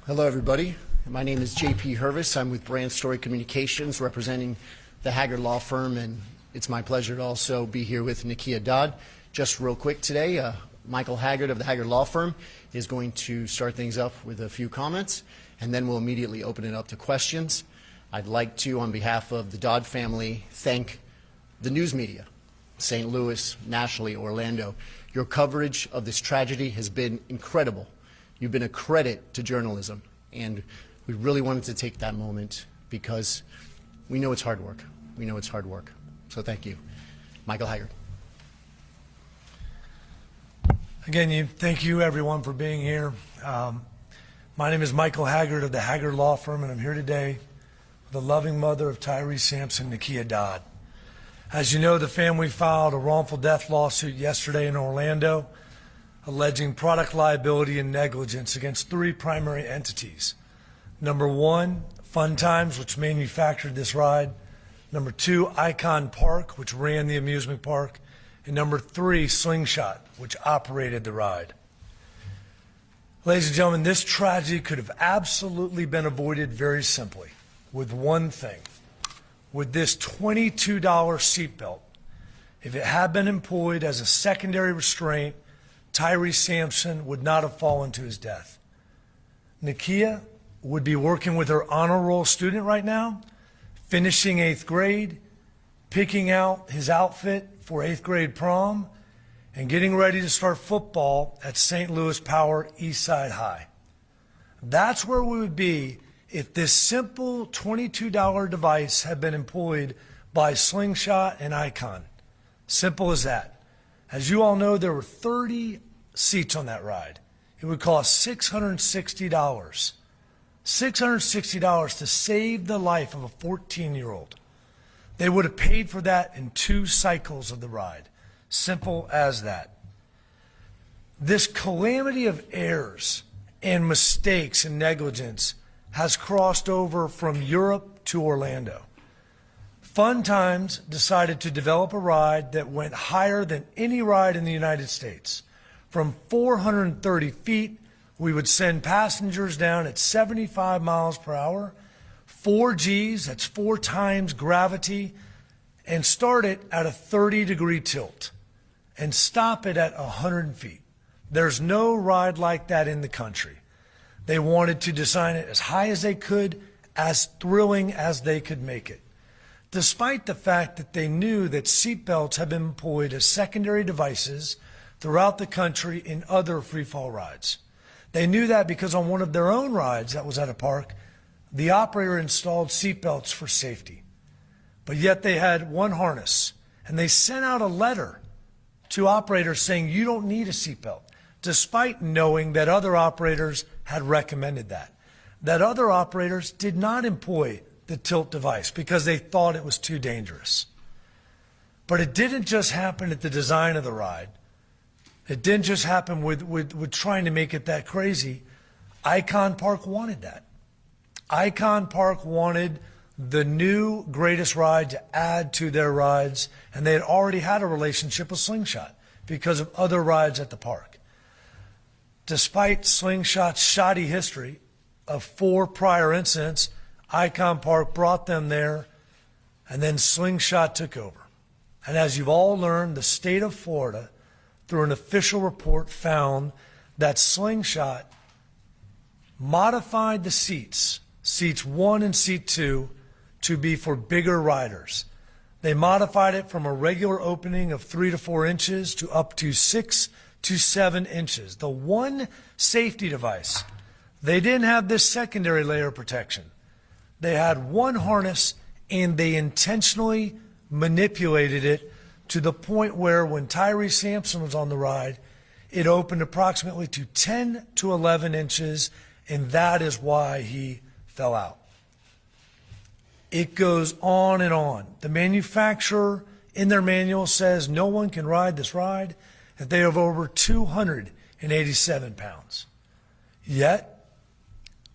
Hello, everybody. My name is JP Hervis. I'm with Brand Story Communications, representing the Haggard Law Firm, and it's my pleasure to also be here with Nakia Dodd. Just real quick today, Michael Haggard of the Haggard Law Firm is going to start things up with a few comments, and then we'll immediately open it up to questions. I'd like to, on behalf of the Dodd family, thank the news media, St. Louis, nationally, Orlando. Your coverage of this tragedy has been incredible. You've been a credit to journalism, and we really wanted to take that moment because we know it's hard work. We know it's hard work. So thank you. Michael Haggard. Again, thank you everyone for being here. My name is Michael Haggard of the Haggard Law Firm, and I'm here today with the loving mother of Tyree Sampson, Nakia Dodd. As you know, the family filed a wrongful death lawsuit yesterday in Orlando, alleging product liability and negligence against three primary entities. Number one, Fun Times, which manufactured this ride. Number two, Icon Park, which ran the amusement park. And number three, Slingshot, which operated the ride. Ladies and gentlemen, this tragedy could have absolutely been avoided very simply with one thing. With this $22 seatbelt. If it had been employed as a secondary restraint, Tyree Sampson would not have fallen to his death. Nakia would be working with her honor roll student right now, finishing 8th grade, picking out his outfit for 8th grade prom, and getting ready to start football at St. Louis Power Eastside High. That's where we would be if this simple $22 device had been employed by Slingshot and Icon. Simple as that. As you all know, there were 30 seats on that ride. It would cost $660. $660 to save the life of a 14-year-old. They would have paid for that in 2 cycles of the ride. Simple as that. This calamity of errors and mistakes and negligence has crossed over from Europe to Orlando. Fun Times decided to develop a ride that went higher than any ride in the United States. From 430 feet, we would send passengers down at 75 miles per hour, 4 Gs, that's 4 times gravity, and start it at a 30-degree tilt and stop it at 100 feet. There's no ride like that in the country. They wanted to design it as high as they could, as thrilling as they could make it. Despite the fact that they knew that seatbelts have been employed as secondary devices throughout the country in other free-fall rides. They knew that because on one of their own rides that was at a park, the operator installed seatbelts for safety. But yet they had one harness, and they sent out a letter to operators saying you don't need a seatbelt, despite knowing that other operators had recommended that. That other operators did not employ the tilt device because they thought it was too dangerous. But it didn't just happen at the design of the ride. It didn't just happen with trying to make it that crazy. Icon Park wanted that. Icon Park wanted the new greatest ride to add to their rides, and they had already had a relationship with Slingshot because of other rides at the park. Despite Slingshot's shoddy history of 4 prior incidents, Icon Park brought them there, and then Slingshot took over. And as you've all learned, the state of Florida, through an official report, found that Slingshot modified the seats 1 and seat 2, to be for bigger riders. They modified it from a regular opening of 3 to 4 inches to up to 6 to 7 inches. The one safety device, they didn't have this secondary layer of protection. They had one harness, and they intentionally manipulated it to the point where when Tyree Sampson was on the ride, it opened approximately to 10 to 11 inches, and that is why he fell out. It goes on and on. The manufacturer in their manual says no one can ride this ride if they have over 287 pounds. Yet,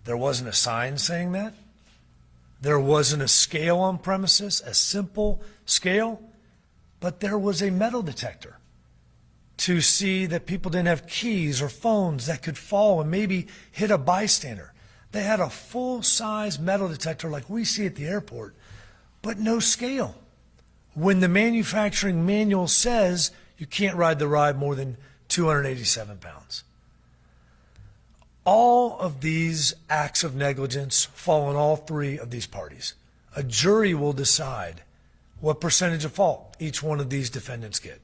there wasn't a sign saying that. There wasn't a scale on premises, a simple scale, but there was a metal detector to see that people didn't have keys or phones that could fall and maybe hit a bystander. They had a full-size metal detector like we see at the airport, but no scale. When the manufacturing manual says you can't ride the ride more than 287 pounds. All of these acts of negligence fall on all three of these parties. A jury will decide what percentage of fault each one of these defendants get.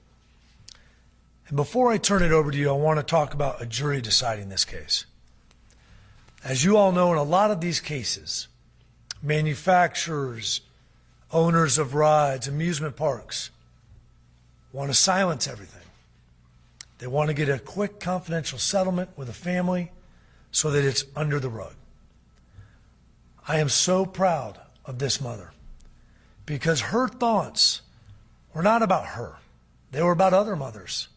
And before I turn it over to you, I want to talk about a jury deciding this case. As you all know, in a lot of these cases, manufacturers, owners of rides, amusement parks want to silence everything. They want to get a quick confidential settlement with a family so that it's under the rug. I am so proud of this mother because her thoughts were not about her. They were about other mothers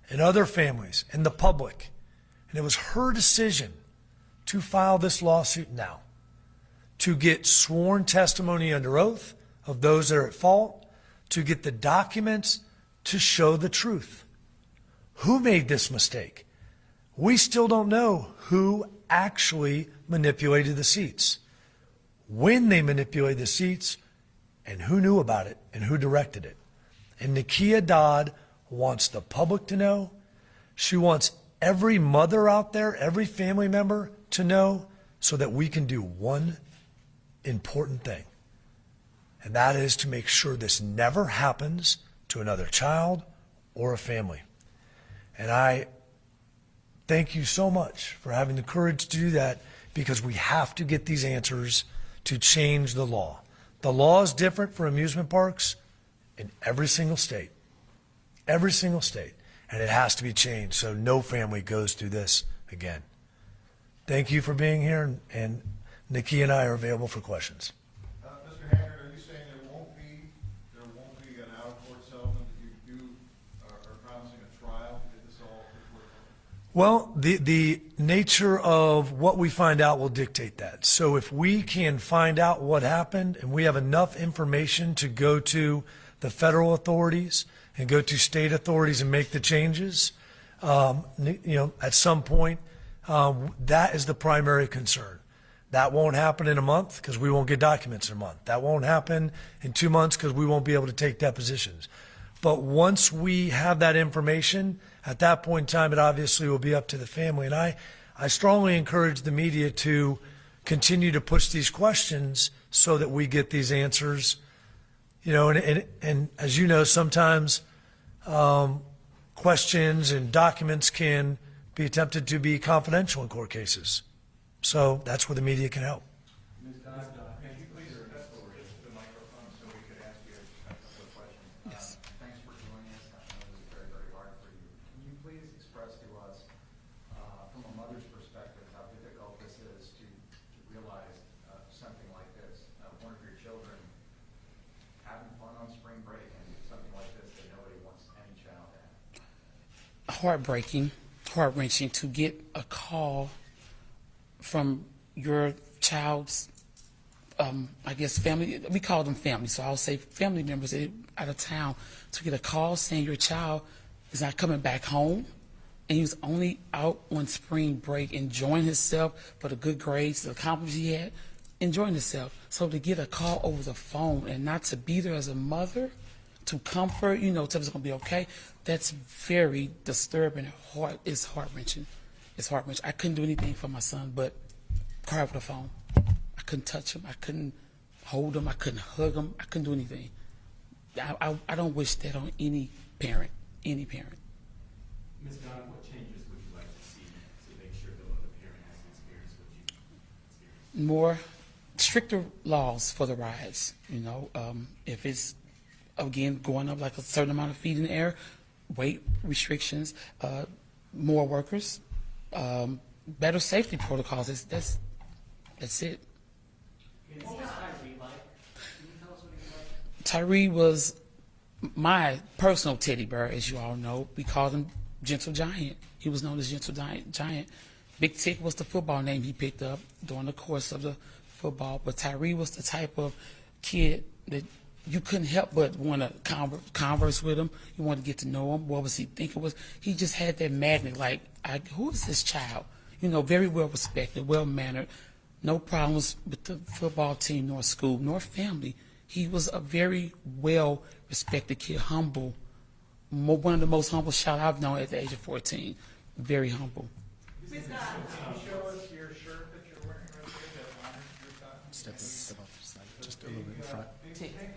and other families and the public. And it was her decision to file this lawsuit now, to get sworn testimony under oath of those that are at fault, to get the documents to show the truth. Who made this mistake? We still don't know who actually manipulated the seats, when they manipulated the seats, and who knew about it and who directed it. And Nakia Dodd wants the public to know. She wants every mother out there, every family member to know, so that we can do one important thing. And that is to make sure this never happens to another child or a family. And I thank you so much for having the courage to do that, because we have to get these answers to change the law. The law is different for amusement parks in every single state. Every single state. And it has to be changed so no family goes through this again. Thank you for being here, and Nikki and I are available for questions. Mr. Haggard, are you saying there won't be an out-of-court settlement, that you are promising a trial to get this all before? Well, the nature of what we find out will dictate that. So if we can find out what happened and we have enough information to go to the federal authorities and go to state authorities and make the changes, at some point, that is the primary concern. That won't happen in a month because we won't get documents in a month. That won't happen in 2 months because we won't be able to take depositions. But once we have that information, at that point in time, it obviously will be up to the family. And I strongly encourage the media to continue to push these questions so that we get these answers. And as you know, sometimes questions and documents can be attempted to be confidential in court cases. So that's where the media can help. Ms. Dodd, can you please step over to the microphone so we could ask you a couple of questions? Yes. Thanks for joining us. I know this is very, very hard for you. Can you please express to us, from a mother's perspective, how difficult this is to realize something like this? One of your children having fun on spring break and something like this that nobody wants any child to have. Heartbreaking, heart-wrenching to get a call from your child's, I guess, family. We call them family, so I'll say family members out of town, to get a call saying your child is not coming back home, and he was only out on spring break enjoying himself for the good grades, the accomplishments he had, enjoying himself. So to get a call over the phone and not to be there as a mother, to comfort, tell us it's going to be okay, that's very disturbing. It's heart-wrenching. It's heart-wrenching. I couldn't do anything for my son but cry over the phone. I couldn't touch him. I couldn't hold him. I couldn't hug him. I couldn't do anything. I don't wish that on any parent, any parent. Ms. Dodd, what changes would you like to see to make sure no other parent has an experience what you experienced? More stricter laws for the rides. If it's, again, going up like a certain amount of feet in the air, weight restrictions, more workers, better safety protocols. That's it. What was Tyree like? Can you tell us what he was like? Tyree was my personal teddy bear, as you all know. We called him Gentle Giant. He was known as Gentle Giant. Big Tick was the football name he picked up during the course of the football. But Tyree was the type of kid that you couldn't help but want to converse with him. You wanted to get to know him. What was he thinking? He just had that magnet, like, who is this child? Very well respected, well mannered, no problems with the football team, nor school, nor family. He was a very well-respected kid, humble, one of the most humble child I've known at the age of 14. Very humble. Can you show us your shirt that you're wearing right there that honors your son? Step off the side, just a little bit in front. Big Tick. Tick?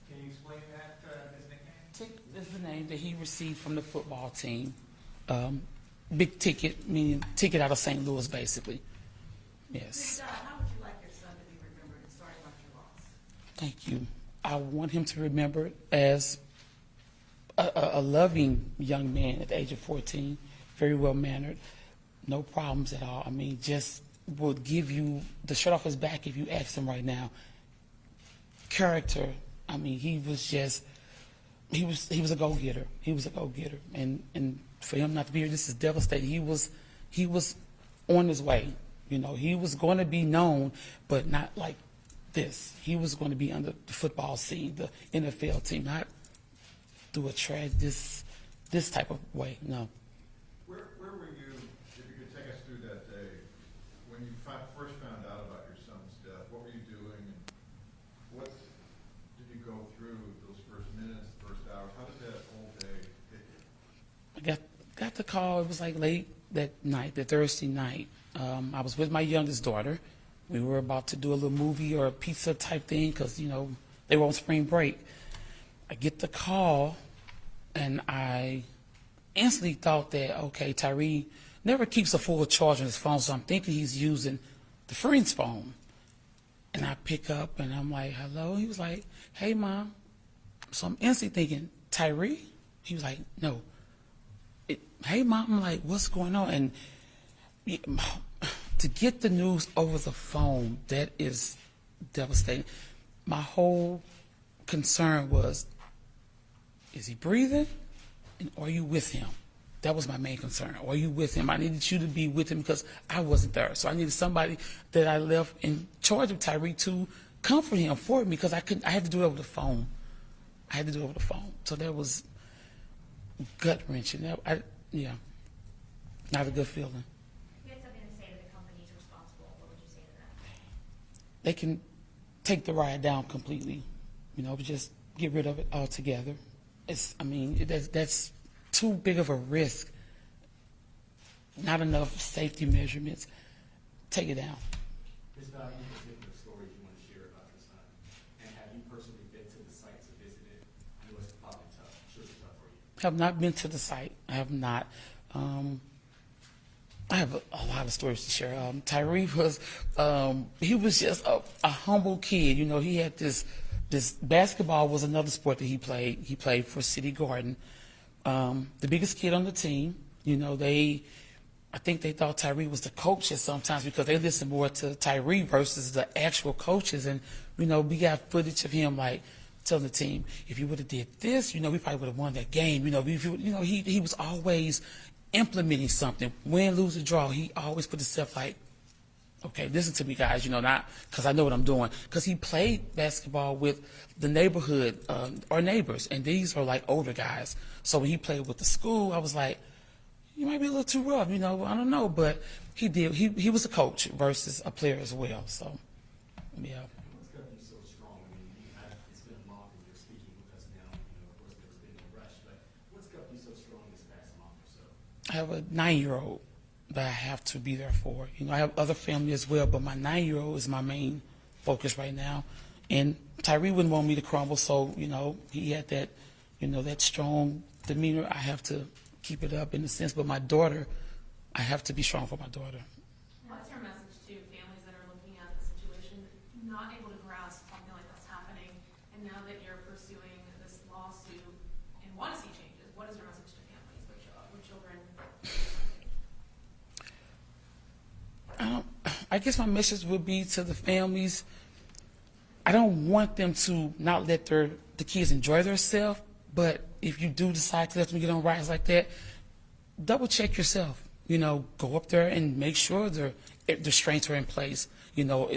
Can you explain that, his nickname? Tick is the name that he received from the football team. Big Ticket, meaning ticket out of St. Louis, basically. Yes. How would you like your son to be remembered, starting with your loss? Thank you. I want him to remember as a loving young man at the age of 14, very well-mannered, no problems at all. I mean, just would give you the shirt off his back if you asked him right now. Character, I mean, he was a go-getter. He was a go-getter. And for him not to be here, this is devastating. He was on his way. You know, he was going to be known, but not like this. He was going to be under the football scene, the NFL team, not through this type of way. No. Where were you, if you could take us through that day, when you first found out about your son's death? What were you doing? And what did you go through those first minutes, first hours? How did that whole day hit you? I got the call. It was like late that night, the Thursday night. I was with my youngest daughter. We were about to do a little movie or a pizza type thing because, you know, they were on spring break. I get the call, and I instantly thought that, okay, Tyree never keeps a full charge on his phone, so I'm thinking he's using the friend's phone. And I pick up, and I'm like, hello? He was like, hey, Mom. So I'm instantly thinking, Tyree? He was like, no. Hey, Mom. I'm like, what's going on? And to get the news over the phone, that is devastating. My whole concern was, is he breathing? And are you with him? That was my main concern. Are you with him? I needed you to be with him because I wasn't there. So I needed somebody that I left in charge of Tyree to comfort him for me because I had to do it over the phone. I had to do it over the phone. So that was gut-wrenching. Yeah, not a good feeling. If you had something to say to the companies responsible, what would you say to them? They can take the ride down completely, you know, just get rid of it altogether. That's too big of a risk. Not enough safety measurements. Take it down. Ms. Dodd, any particular stories you want to share about your son? And have you personally been to the site to visit it? I know it's probably tough. I'm sure it's tough for you. Have not been to the site. I have not. I have a lot of stories to share. Tyree was, he was just a humble kid. You know, he had this basketball was another sport that he played. He played for City Garden. The biggest kid on the team. You know, I think they thought Tyree was the coaches sometimes because they listened more to Tyree versus the actual coaches. And, you know, we got footage of him like telling the team, if you would have did this, you know, we probably would have won that game. You know, he was always implementing something. Win, lose, or draw, he always put himself like, okay, listen to me, guys, you know, not because I know what I'm doing. Because he played basketball with the neighborhood, our neighbors, and these are like older guys. So when he played with the school, I was like, you might be a little too rough, you know, I don't know. But he did. He was a coach versus a player as well. So, yeah. What's got you so strong? I mean, it's been a month and you're speaking with us now. You know, of course, there's been no rush, but what's got you so strong this past month or so? I have a 9-year-old that I have to be there for. You know, I have other family as well, but my 9-year-old is my main focus right now. And Tyree wouldn't want me to crumble, so, you know, he had that, you know, that strong demeanor. I have to keep it up in a sense, but my daughter, I have to be strong for my daughter. What's your message to families that are looking at the situation, not able to grasp something like that's happening, and now that you're pursuing this lawsuit and want to see changes, what is your message to families with children? I guess my message would be to the families, I don't want them to not let the kids enjoy themselves, but if you do decide to let them get on rides like that, double check yourself. You know, go up there and make sure the restraints are in place. You know,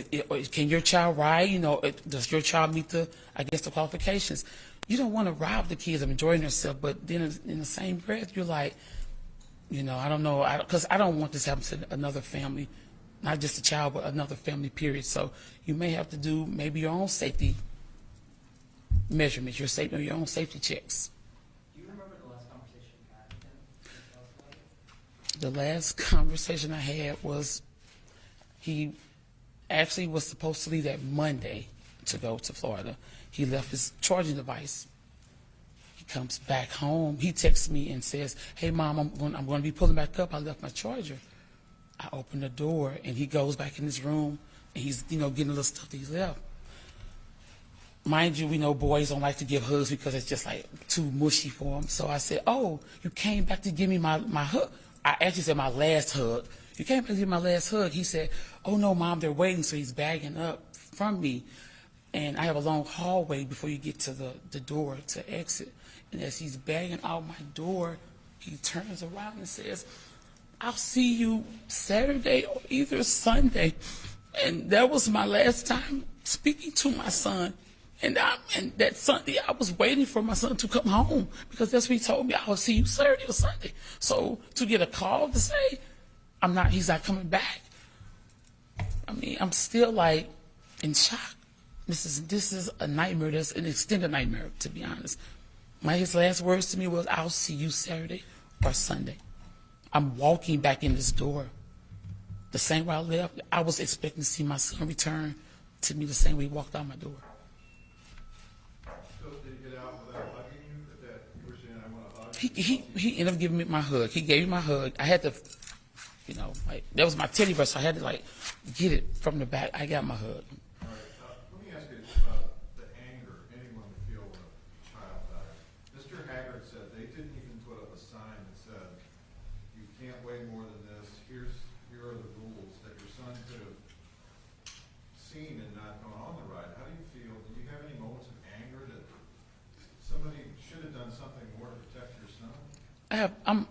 can your child ride? You know, does your child meet the qualifications? You don't want to rob the kids of enjoying themselves, but then in the same breath, you're like, you know, I don't know, because I don't want this to happen to another family not just a child, but another family, period. So you may have to do maybe your own safety measurements, your own safety checks. Do you remember the last conversation you had with him? Can you tell us about it? The last conversation I had was he actually was supposed to leave that Monday to go to Florida. He left his charging device. He comes back home. He texts me and says, "Hey, Mom, I'm going to be pulling back up. I left my charger." I open the door, and he goes back in his room, and he's, getting a little stuff that he left. Mind you, we know boys don't like to give hugs because it's just like too mushy for them. So I said, "Oh, you came back to give me my hug." I actually said my last hug. "You came back to give me my last hug." He said, "Oh no, Mom, they're waiting." So he's bagging up from me. And I have a long hallway before you get to the door to exit. And as he's bagging out my door, he turns around and says, "I'll see you Saturday or either Sunday." And that was my last time speaking to my son. And that Sunday, I was waiting for my son to come home because that's what he told me. "I'll see you Saturday or Sunday." So to get a call to say he's not coming back. I mean, I'm still like in shock. This is a nightmare. That's an extended nightmare, to be honest. His last words to me was, "I'll see you Saturday or Sunday." I'm walking back in this door. The same way I left, I was expecting to see my son return to me the same way he walked out my door. So did he get out without hugging you? That you were saying, "I want to hug"? He ended up giving me my hug. He gave me my hug. I had to, that was my teddy bear, so I had to get it from the back. I got my hug. All right, let me ask you about the anger anyone would feel when a child dies. Mr. Haggard said they didn't even put up a sign that said, "You can't weigh more than this. Here are the rules," that your son could have seen and not gone on the ride. How do you feel? Do you have any moments of anger that somebody should have done something more to protect your son?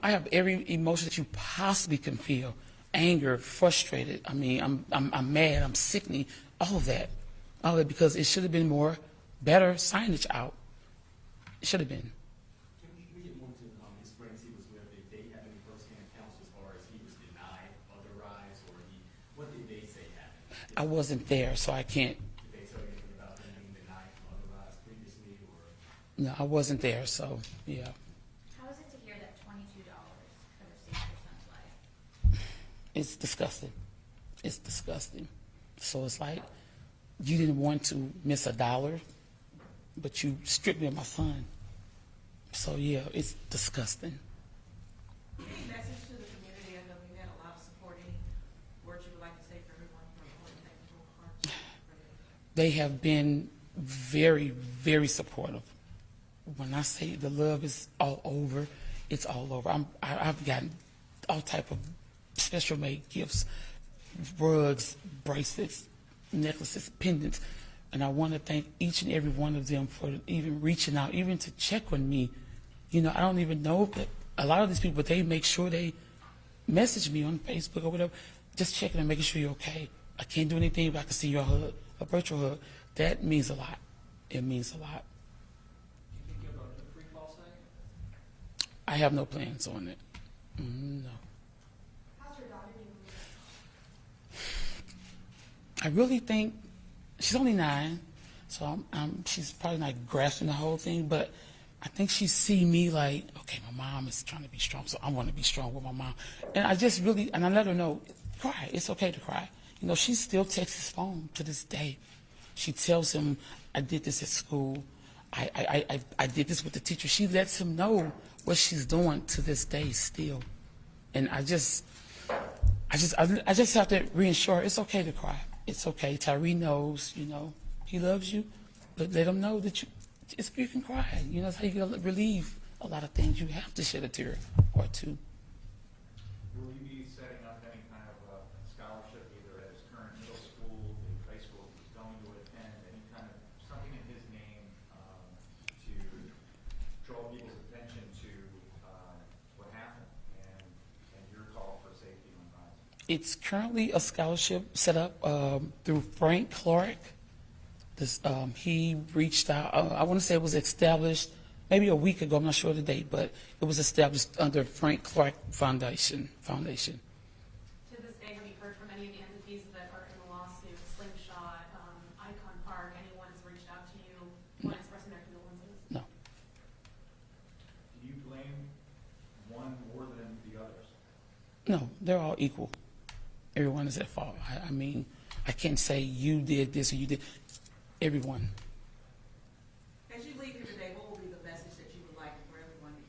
I have every emotion that you possibly can feel: anger, frustrated. I mean, I'm mad. I'm sickening. All of that, because it should have been better signage out. It should have been. Can we get more into his friends he was with? Did they have any firsthand accounts as far as he was denied other rides, or what did they say happened? I wasn't there, so I can't. Did they tell you anything about him being denied from other rides previously, or? No, I wasn't there, so yeah. How is it to hear that $22 could have saved your son's life? It's disgusting. It's disgusting. So it's like you didn't want to miss $1, but you stripped me of my son. So yeah, it's disgusting. Any message to the community? I know we had a lot of supporting words you would like to say for everyone from Florida Technical Parts. They have been very, very supportive. When I say the love is all over, it's all over. I've gotten all type of special made gifts, rugs, bracelets, necklaces, pendants, and I want to thank each and every one of them for even reaching out, even to check on me. I don't even know that a lot of these people, they make sure they message me on Facebook or whatever, just checking and making sure you're okay. I can't do anything, but I can see your hug, a virtual hug. That means a lot. It means a lot. You think about the FreeFall site? I have no plans on it. No. How's your daughter doing? I really think she's only 9, so she's probably not grasping the whole thing, but I think she see me like, okay, my mom is trying to be strong, so I want to be strong with my mom. And I just really, and I let her know, cry. It's okay to cry. She still texts his phone to this day. She tells him, "I did this at school. I did this with the teacher." She lets him know what she's doing to this day still. And I just have to reassure her, it's okay to cry. It's okay. Tyree knows, he loves you, but let him know that you can cry. That's how you can relieve a lot of things. You have to shed a tear or two. Will you be setting up any kind of scholarship, either at his current middle school, the high school he's going to attend, any kind of something in his name to draw people's attention to what happened and your call for safety on rides? It's currently a scholarship set up through Frank Clark. He reached out, I want to say it was established maybe a week ago, I'm not sure the date, but it was established under Frank Clark Foundation. To this day, have you heard from any of the entities that are in the lawsuit, Slingshot, Icon Park, anyone has reached out to you, want to express their condolences? No. Do you blame one more than the others? No, they're all equal. Everyone is at fault. I mean, I can't say you did this or you did. Everyone. As you leave here today, what will be the message that you would like for everyone to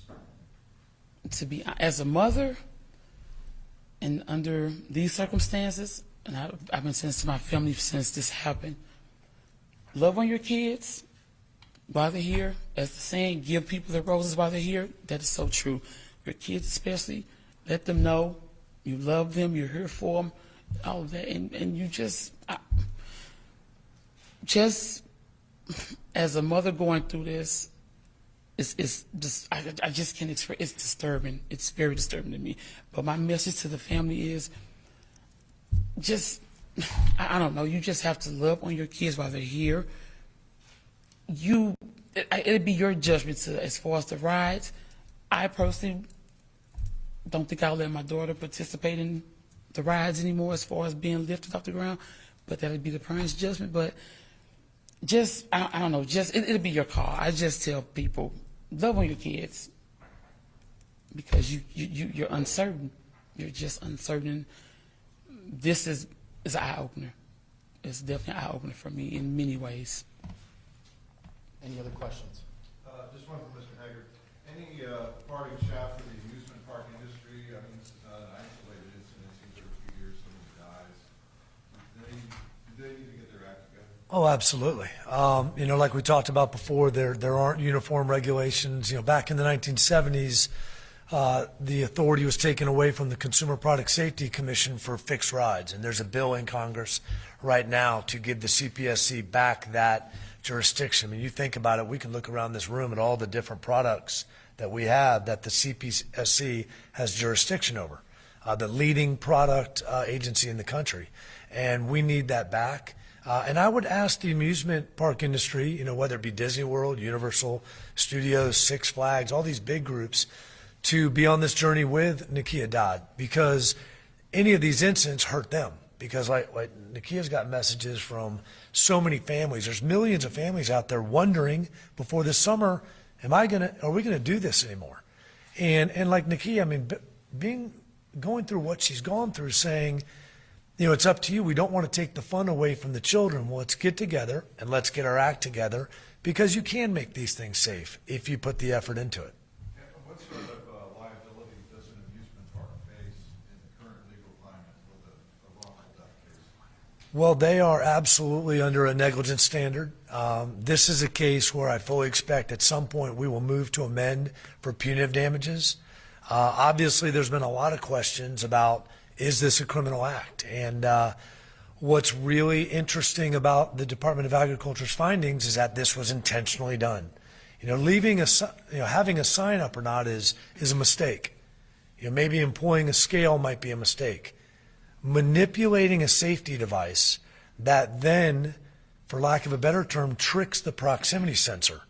hear? To be, as a mother, and under these circumstances, and I've been saying this to my family since this happened, love on your kids while they're here. As the saying, give people their roses while they're here. That is so true. Your kids especially, let them know you love them, you're here for them, all of that. And you just as a mother going through this, it's just, I just can't express, it's disturbing. It's very disturbing to me. But my message to the family is just, I don't know, you just have to love on your kids while they're here. It'd be your judgment to, as far as the rides. I personally don't think I'll let my daughter participate in the rides anymore as far as being lifted off the ground, but that'd be the parents' judgment. But just, I don't know, just, it'll be your call. I just tell people, love on your kids, because you're uncertain. You're just uncertain. This is an eye-opener. It's definitely an eye-opener for me in many ways. Any other questions? Just one for Mr. Haggard. Any parting shot for the amusement park industry? I mean, this is not an isolated incident. It seems every few years somebody dies. Do they need to get their act together? Oh, absolutely. Like we talked about before, there aren't uniform regulations. Back in the 1970s, the authority was taken away from the Consumer Product Safety Commission for fixed rides, and there's a bill in Congress right now to give the CPSC back that jurisdiction. I mean, you think about it, we can look around this room at all the different products that we have that the CPSC has jurisdiction over, the leading product agency in the country, and we need that back. And I would ask the amusement park industry, whether it be Disney World, Universal Studios, Six Flags, all these big groups, to be on this journey with Nakia Dodd, because any of these incidents hurt them. Because like Nakia's got messages from so many families. There's millions of families out there wondering before this summer, are we gonna do this anymore? And like Nakia, I mean, going through what she's gone through, saying, it's up to you. We don't want to take the fun away from the children. Well, let's get together and let's get our act together, because you can make these things safe if you put the effort into it. And what sort of liability does an amusement park face in the current legal climate with a wrongful death case? Well, they are absolutely under a negligence standard. This is a case where I fully expect at some point we will move to amend for punitive damages. Obviously, there's been a lot of questions about, is this a criminal act? And what's really interesting about the Department of Agriculture's findings is that this was intentionally done. Having a sign up or not is a mistake. Maybe employing a scale might be a mistake. Manipulating a safety device that then, for lack of a better term, tricks the proximity sensor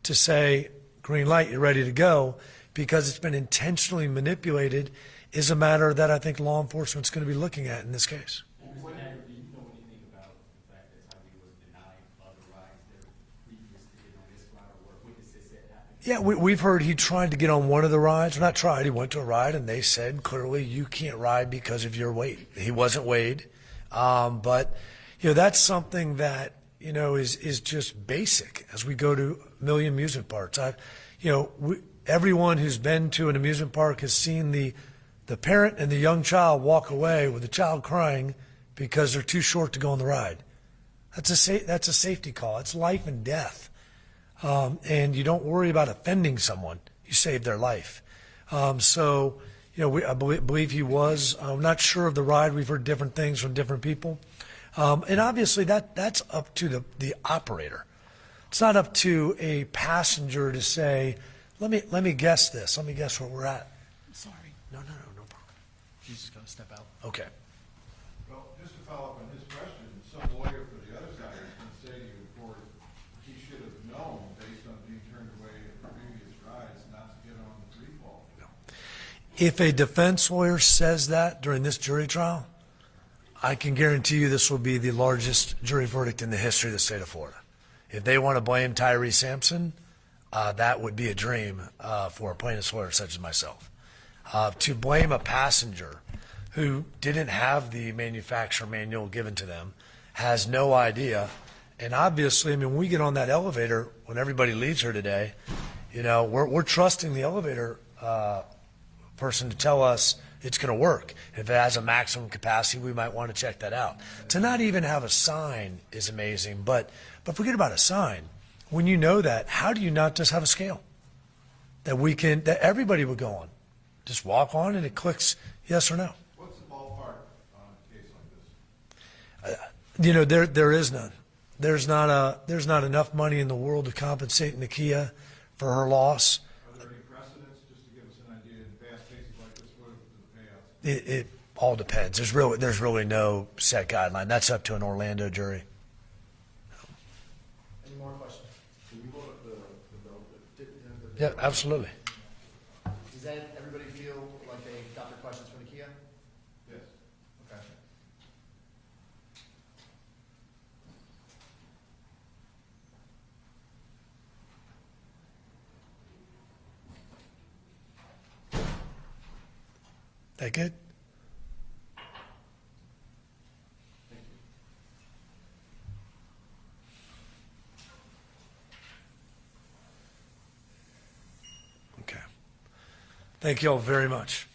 to say, green light, you're ready to go, because it's been intentionally manipulated, is a matter that I think law enforcement's going to be looking at in this case. Do you know anything about the fact that Tyree was denied other rides that were previous to getting on this ride, or what witnesses said happened? Yeah, we've heard he tried to get on one of the rides. Not tried, he went to a ride, and they said clearly you can't ride because of your weight. He wasn't weighed. But that's something that is just basic as we go to a million amusement parks. Everyone who's been to an amusement park has seen the parent and the young child walk away with the child crying because they're too short to go on the ride. That's a safety call. It's life and death. And you don't worry about offending someone. You save their life. I believe he was. I'm not sure of the ride. We've heard different things from different people. And obviously that's up to the operator. It's not up to a passenger to say, let me guess this. Let me guess where we're at. Sorry. No problem. She's just going to step out. Okay. Well, just to follow up on his question, some lawyer for the other side is going to say to you, or he should have known based on being turned away at previous rides not to get on the FreeFall. If a defense lawyer says that during this jury trial, I can guarantee you this will be the largest jury verdict in the history of the state of Florida. If they want to blame Tyree Sampson, that would be a dream for a plaintiff's lawyer such as myself. To blame a passenger who didn't have the manufacturer manual given to them, has no idea, and obviously, I mean, when we get on that elevator, when everybody leaves here today, you know, we're trusting the elevator person to tell us it's going to work. If it has a maximum capacity, we might want to check that out. To not even have a sign is amazing, but forget about a sign. When you know that, how do you not just have a scale that everybody would go on? Just walk on and it clicks yes or no. What's the ballpark on a case like this? You know, there is none. There's not enough money in the world to compensate Nakia for her loss. Are there any precedents, just to give us an idea, in fast cases like this, what are the payouts? It all depends. There's really no set guideline. That's up to an Orlando jury. Any more questions? Can you hold up the belt that didn't have the? Yeah, absolutely. Does that everybody feel like they got their questions for Nakia? Yes. Okay. That good? Okay. Thank you all very much.